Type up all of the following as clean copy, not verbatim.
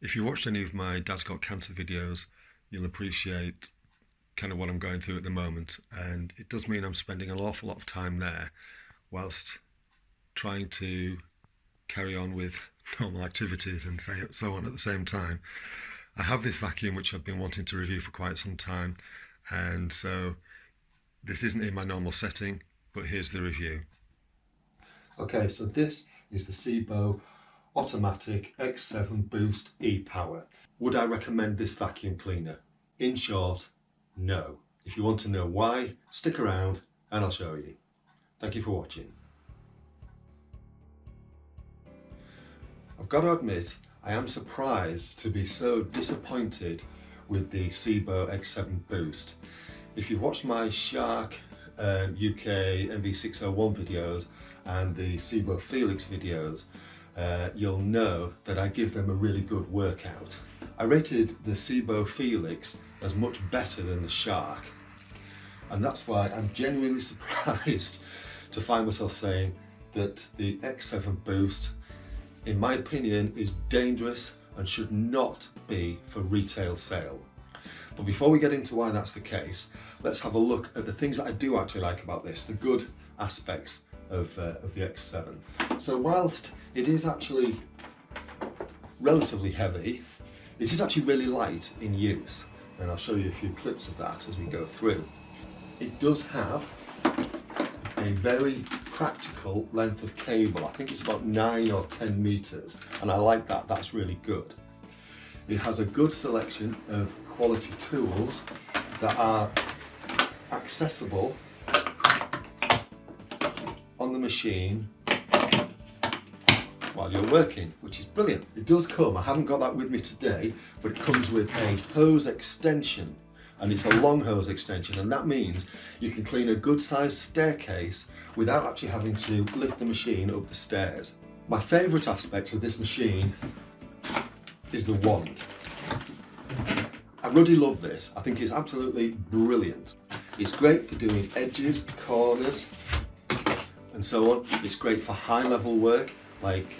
If you watched any of my Dad's Got Cancer videos, you'll appreciate kind of what I'm going through at the moment, and it does mean I'm spending an awful lot of time there whilst trying to carry on with normal activities and so on at the same time. I have this vacuum which I've been wanting to review for quite some time, and so this isn't in my normal setting, but here's the review. Okay, so this is the SEBO Automatic X7 Boost E-Power. Would I recommend this vacuum cleaner? In short, no. If you want to know why, stick around and I'll show you. Thank you for watching. I've got to admit, I am surprised to be so disappointed with the SEBO X7 Boost. If you've watched my Shark UK MV601 videos and the SEBO Felix videos, you'll know that I give them a really good workout. I rated the SEBO Felix as much better than the Shark, and that's why I'm genuinely surprised to find myself saying that the X7 Boost, in my opinion, is dangerous and should not be for retail sale. But before we get into why that's the case, let's have a look at the things that I do actually like about this, the good aspects of the X7. So whilst it is actually relatively heavy, it is actually really light in use, and I'll show you a few clips of that as we go through. It does have a very practical length of cable. I think it's about 9 or 10 meters, and I like that. That's really good. It has a good selection of quality tools that are accessible on the machine while you're working, which is brilliant. It does come, I haven't got that with me today, but it comes with a hose extension, and it's a long hose extension, and that means you can clean a good sized staircase without actually having to lift the machine up the stairs. My favourite aspect of this machine is the wand. I really love this. I think it's absolutely brilliant. It's great for doing edges, corners, and so on. It's great for high level work, like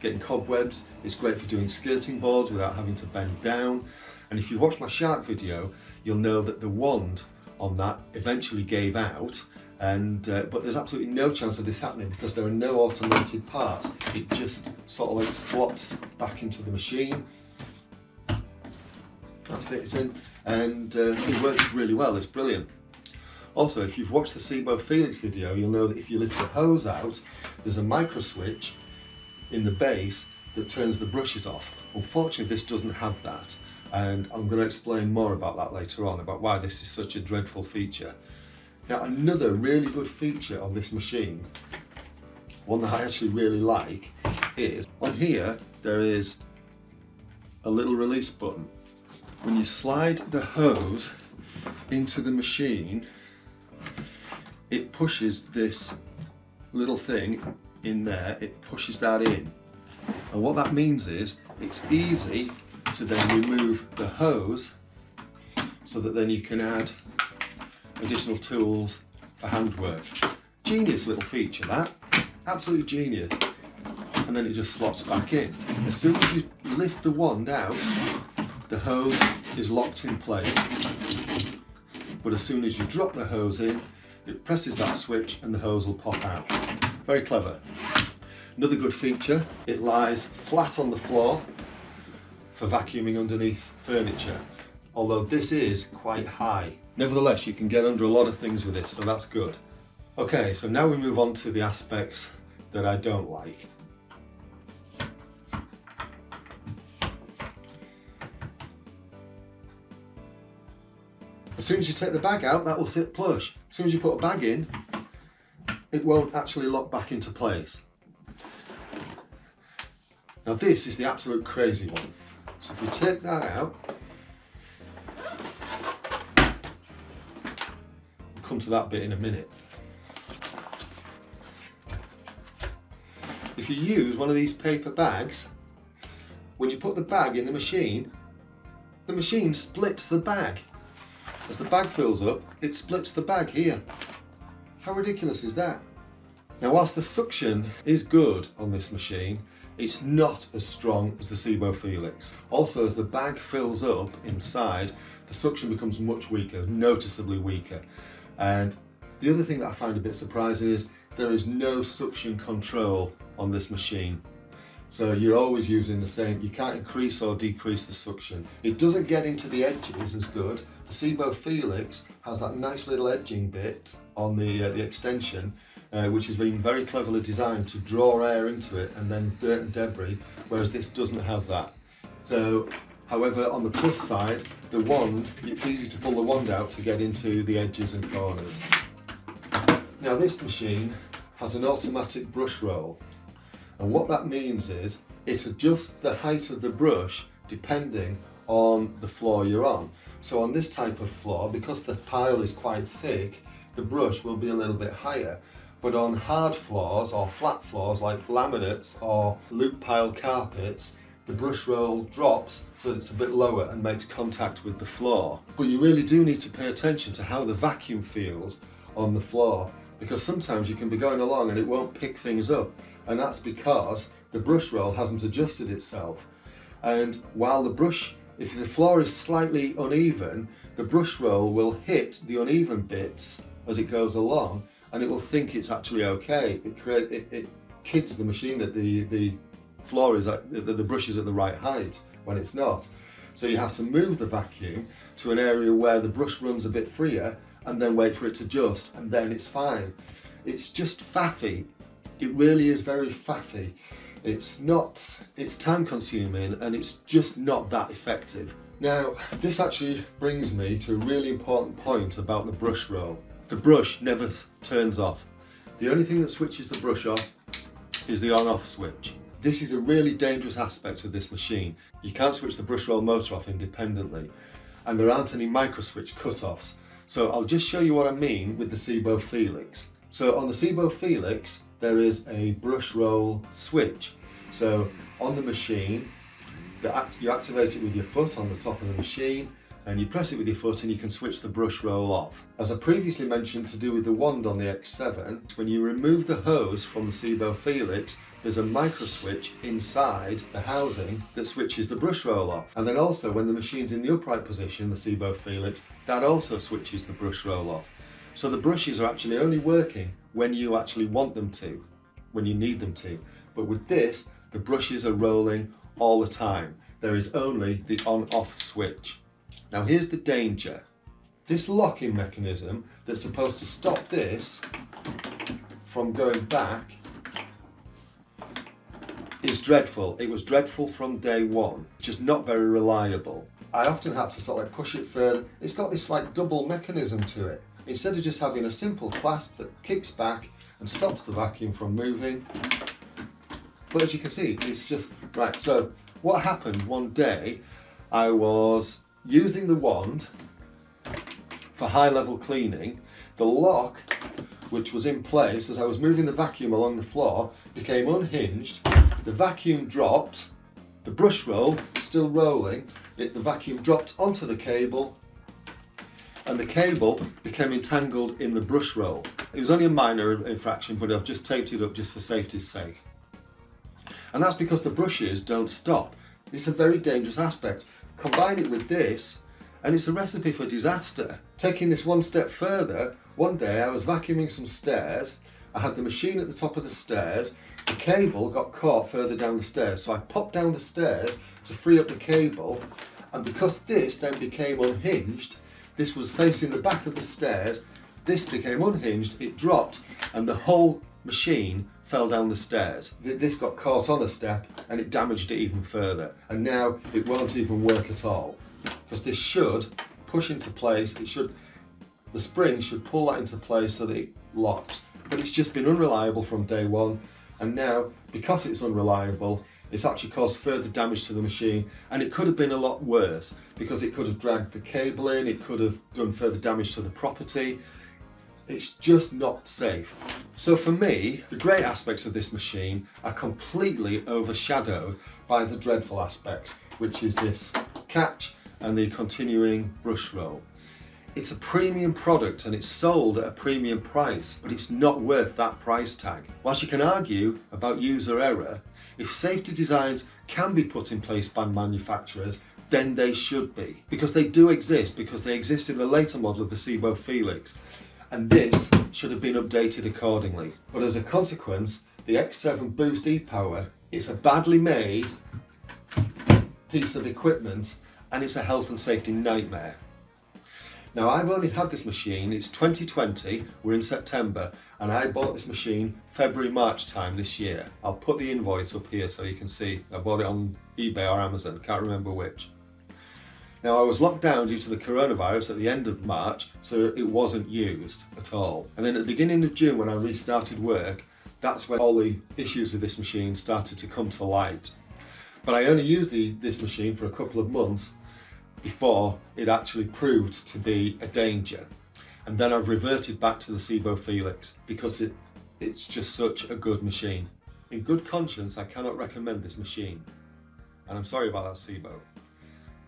getting cobwebs. It's great for doing skirting boards without having to bend down. And if you watch my Shark video, you'll know that the wand on that eventually gave out, and but there's absolutely no chance of this happening because there are no automated parts. It just sort of like slots back into the machine. That's it, it's in, and it works really well. It's brilliant. Also, if you've watched the SEBO Felix video, you'll know that if you lift the hose out, there's a micro switch in the base that turns the brushes off. Unfortunately, this doesn't have that, and I'm going to explain more about that later on, about why this is such a dreadful feature. Now, another really good feature on this machine, one that I actually really like, is on here there is a little release button. When you slide the hose into the machine, it pushes this little thing in there, it pushes that in. And what that means is it's easy to then remove the hose so that then you can add additional tools for handwork. Genius little feature, that. Absolutely genius. And then it just slots back in. As soon as you lift the wand out, the hose is locked in place. But as soon as you drop the hose in, it presses that switch and the hose will pop out. Very clever. Another good feature, it lies flat on the floor for vacuuming underneath furniture, although this is quite high. Nevertheless, you can get under a lot of things with it, so that's good. Okay, so now we move on to the aspects that I don't like. As soon as you take the bag out, that will sit plush. As soon as you put a bag in, it won't actually lock back into place. Now this is the absolute crazy one. So if you take that out, we'll come to that bit in a minute. If you use one of these paper bags, when you put the bag in the machine splits the bag. As the bag fills up, it splits the bag here. How ridiculous is that? Now, whilst the suction is good on this machine, it's not as strong as the SEBO Felix. Also, as the bag fills up inside, the suction becomes much weaker, noticeably weaker. And the other thing that I find a bit surprising is there is no suction control on this machine. So you're always using the same, you can't increase or decrease the suction. It doesn't get into the edges as good. The SEBO Felix has that nice little edging bit on the extension, which has been very cleverly designed to draw air into it and then dirt and debris, whereas this doesn't have that. So, however, on the plus side, the wand, it's easy to pull the wand out to get into the edges and corners. Now this machine has an automatic brush roll, and what that means is it adjusts the height of the brush depending on the floor you're on. So on this type of floor, because the pile is quite thick, the brush will be a little bit higher. But on hard floors or flat floors like laminates or loop pile carpets, the brush roll drops so it's a bit lower and makes contact with the floor. But you really do need to pay attention to how the vacuum feels on the floor, because sometimes you can be going along and it won't pick things up, and that's because the brush roll hasn't adjusted itself. And while the brush, if the floor is slightly uneven, the brush roll will hit the uneven bits as it goes along, and it will think it's actually okay. It kids the machine that the floor is at, the brush is at the right height when it's not. So you have to move the vacuum to an area where the brush runs a bit freer and then wait for it to adjust, and then it's fine. It's just faffy. It really is very faffy. It's time consuming, and it's just not that effective. Now, this actually brings me to a really important point about the brush roll. The brush never turns off. The only thing that switches the brush off is the on-off switch. This is a really dangerous aspect of this machine. You can't switch the brush roll motor off independently, and there aren't any micro switch cut-offs. So I'll just show you what I mean with the SEBO Felix. So on the SEBO Felix, there is a brush roll switch. So on the machine, you activate it with your foot on the top of the machine, and you press it with your foot and you can switch the brush roll off. As I previously mentioned to do with the wand on the X7, when you remove the hose from the SEBO Felix, there's a micro switch inside the housing that switches the brush roll off. And then also when the machine's in the upright position, the SEBO Felix, that also switches the brush roll off. So the brushes are actually only working when you actually want them to, when you need them to. But with this, the brushes are rolling all the time. There is only the on-off switch. Now here's the danger. This locking mechanism that's supposed to stop this from going back is dreadful. It was dreadful from day one, just not very reliable. I often had to sort of like push it further. It's got this like double mechanism to it. Instead of just having a simple clasp that kicks back and stops the vacuum from moving. But as you can see, it's just, right, so what happened one day, I was using the wand for high level cleaning. The lock, which was in place as I was moving the vacuum along the floor, became unhinged. The vacuum dropped, the brush roll still rolling, the vacuum dropped onto the cable, and the cable became entangled in the brush roll. It was only a minor infraction, but I've just taped it up just for safety's sake. And that's because the brushes don't stop. It's a very dangerous aspect. Combine it with this, and it's a recipe for disaster. Taking this one step further, one day I was vacuuming some stairs. I had the machine at the top of the stairs. The cable got caught further down the stairs, so I popped down the stairs to free up the cable, and because this then became unhinged, this was facing the back of the stairs, this became unhinged, it dropped, and the whole machine fell down the stairs. This got caught on a step and it damaged it even further, and now it won't even work at all, because this should push into place. The spring should pull that into place so that it locks, but it's just been unreliable from day one, and now because it's unreliable, it's actually caused further damage to the machine, and it could have been a lot worse because it could have dragged the cable in, it could have done further damage to the property. It's just not safe. So for me, the great aspects of this machine are completely overshadowed by the dreadful aspects, which is this catch and the continuing brush roll. It's a premium product and it's sold at a premium price, but it's not worth that price tag. Whilst you can argue about user error, If safety designs can be put in place by manufacturers, then they should be, because they do exist, because they exist in the later model of the SEBO Felix, and this should have been updated accordingly. But as a consequence, the X7 Boost e-Power, it's a badly made piece of equipment and it's a health and safety nightmare. Now, I've only had this machine, it's 2020, we're in September, and I bought this machine February, March time this year. I'll put the invoice up here so you can see. I bought it on eBay or Amazon, can't remember which. Now, I was locked down due to the coronavirus at the end of March, so it wasn't used at all. And then at the beginning of June, when I restarted work, that's when all the issues with this machine started to come to light. But I only used this machine for a couple of months before it actually proved to be a danger. And then I've reverted back to the SEBO Felix because it's just such a good machine. In good conscience, I cannot recommend this machine. And I'm sorry about that, SEBO.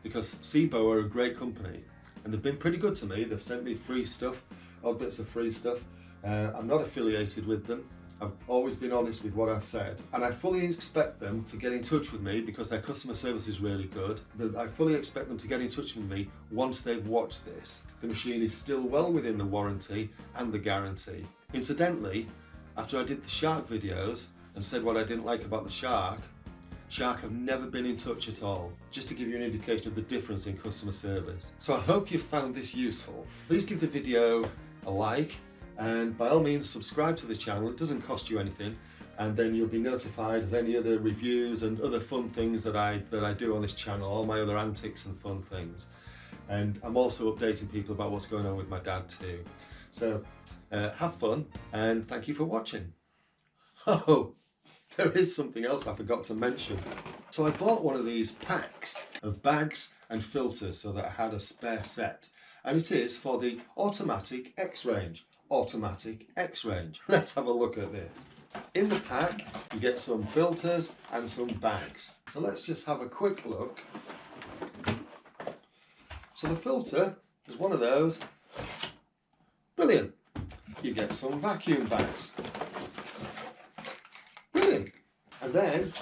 Because SEBO are a great company and they've been pretty good to me. They've sent me free stuff, odd bits of free stuff. I'm not affiliated with them. I've always been honest with what I've said, and I fully expect them to get in touch with me because their customer service is really good. I fully expect them to get in touch with me once they've watched this. The machine is still well within the warranty and the guarantee. Incidentally, after I did the shark videos and said what I didn't like about the shark have never been in touch at all, just to give you an indication of the difference in customer service. So I hope you found this useful. Please give the video a like, and by all means subscribe to the channel. It doesn't cost you anything, and then you'll be notified of any other reviews and other fun things that I do on this channel, all my other antics and fun things. And I'm also updating people about what's going on with my dad too. So have fun, and thank you for watching. Oh, there is something else I forgot to mention. So I bought one of these packs of bags and filters so that I had a spare set, and it is for the automatic X-range. Automatic X-range. Let's have a look at this. In the pack you get some filters and some bags. So let's just have a quick look. So the filter is one of those. Brilliant. You get some vacuum bags. Brilliant. And then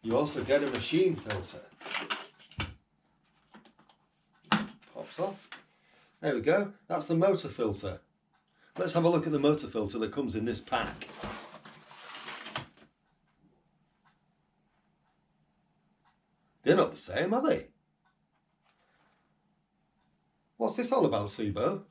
you also get a machine filter. Pops off. There we go. That's the motor filter. Let's have a look at the motor filter that comes in this pack. They're not the same, are they? What's this all about, SEBO?